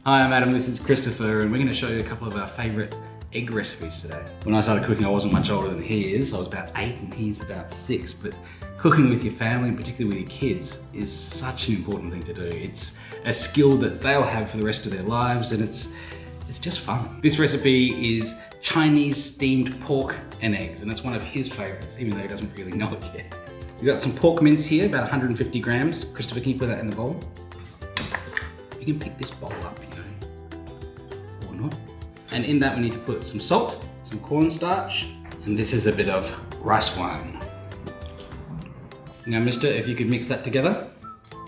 Hi, I'm Adam, this is Christopher, and we're going to show you a couple of our favourite egg recipes today. When I started cooking, I wasn't much older than he is. I was about 8 and he's about 6, but cooking with your family, and particularly with your kids, is such an important thing to do. It's a skill that they'll have for the rest of their lives, and it's just fun. This recipe is Chinese steamed pork and eggs, and it's one of his favourites, even though he doesn't really know it yet. We've got some pork mince here, about 150 grams. Christopher, can you put that in the bowl? You can pick this bowl up, you know, or not. And in that we need to put some salt, some cornstarch, and this is a bit of rice wine. Now, mister, if you could mix that together.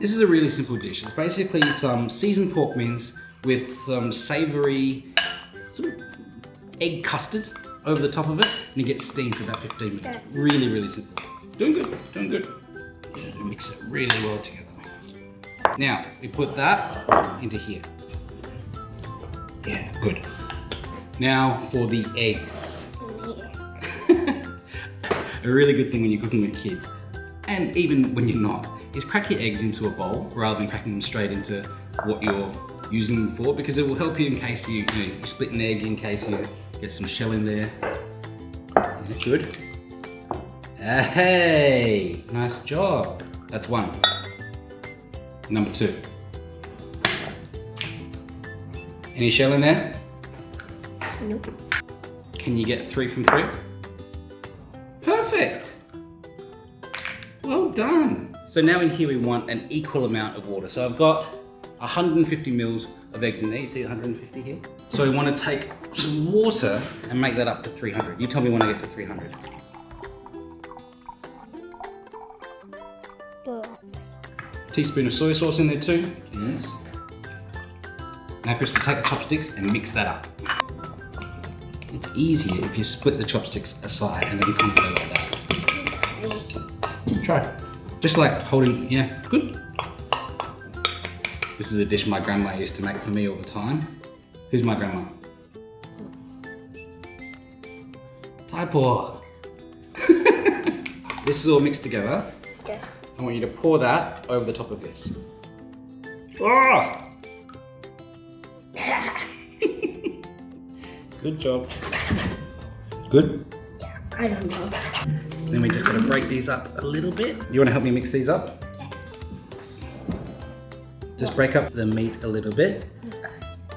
This is a really simple dish. It's basically some seasoned pork mince with some savoury sort of egg custard over the top of it, and it gets steamed for about 15 minutes. Really, really simple. Doing good, doing good. Mix it really well together. Now, we put that into here. Yeah, good. Now for the eggs. A really good thing when you're cooking with kids, and even when you're not, is crack your eggs into a bowl rather than cracking them straight into what you're using them for, because it will help you in case you split an egg, in case you get some shell in there. That's good. Hey, nice job. That's one. Number 2. Any shell in there? Nope. Can you get 3 from 3? Perfect. Well done. So now in here we want an equal amount of water. So I've got 150 mils of eggs in there. You see 150 here? So we want to take some water and make that up to 300. You tell me when I get to 300. Teaspoon of soy sauce in there too, please. Now, Christopher, take the chopsticks and mix that up. It's easier if you split the chopsticks aside and then you kind of go like that. Try. Just like holding, yeah, good. This is a dish my grandma used to make for me all the time. Who's my grandma? Taipo. This is all mixed together. Okay. I want you to pour that over the top of this. Oh! Good job. Good? Yeah, I don't know. Then we just gotta break these up a little bit. You wanna help me mix these up? Yeah. Just break up the meat a little bit.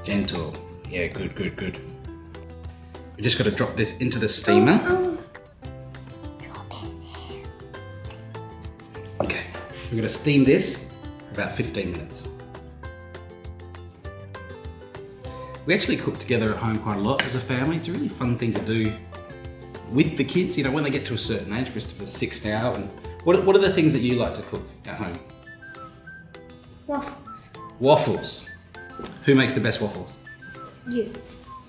Gentle. Yeah, good, good, good. We just gotta drop this into the steamer. Okay, we're gonna steam this for about 15 minutes. We actually cook together at home quite a lot as a family. It's a really fun thing to do with the kids, you know, when they get to a certain age. Christopher's 6 now, and what are the things that you like to cook at home? Waffles. Waffles. Who makes the best waffles? You.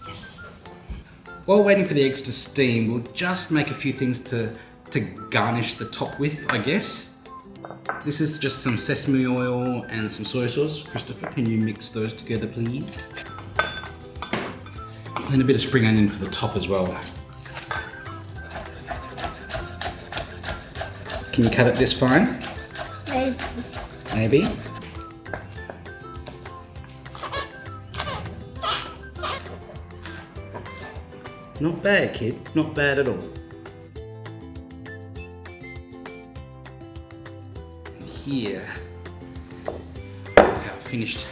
Yes. While waiting for the eggs to steam, we'll just make a few things to garnish the top with, I guess. This is just some sesame oil and some soy sauce. Christopher, can you mix those together, please? And then a bit of spring onion for the top as well. Can you cut it this fine? Maybe. Maybe. Not bad, kid. Not bad at all. And here is how finished.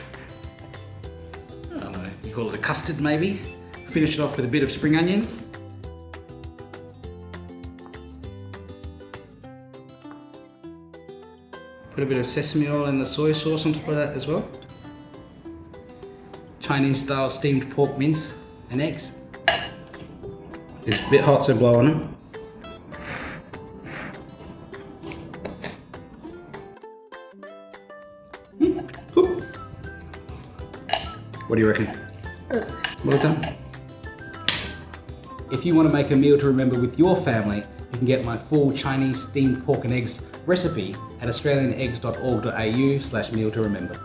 I don't know, you call it a custard maybe? Finish it off with a bit of spring onion. Put a bit of sesame oil and the soy sauce on top of that as well. Chinese style steamed pork mince and eggs. It's a bit hot, so blow on them. Cool. What do you reckon? Good. Well done. If you want to make a meal to remember with your family, you can get my full Chinese steamed pork and eggs recipe at australianeggs.org.au/meal to remember.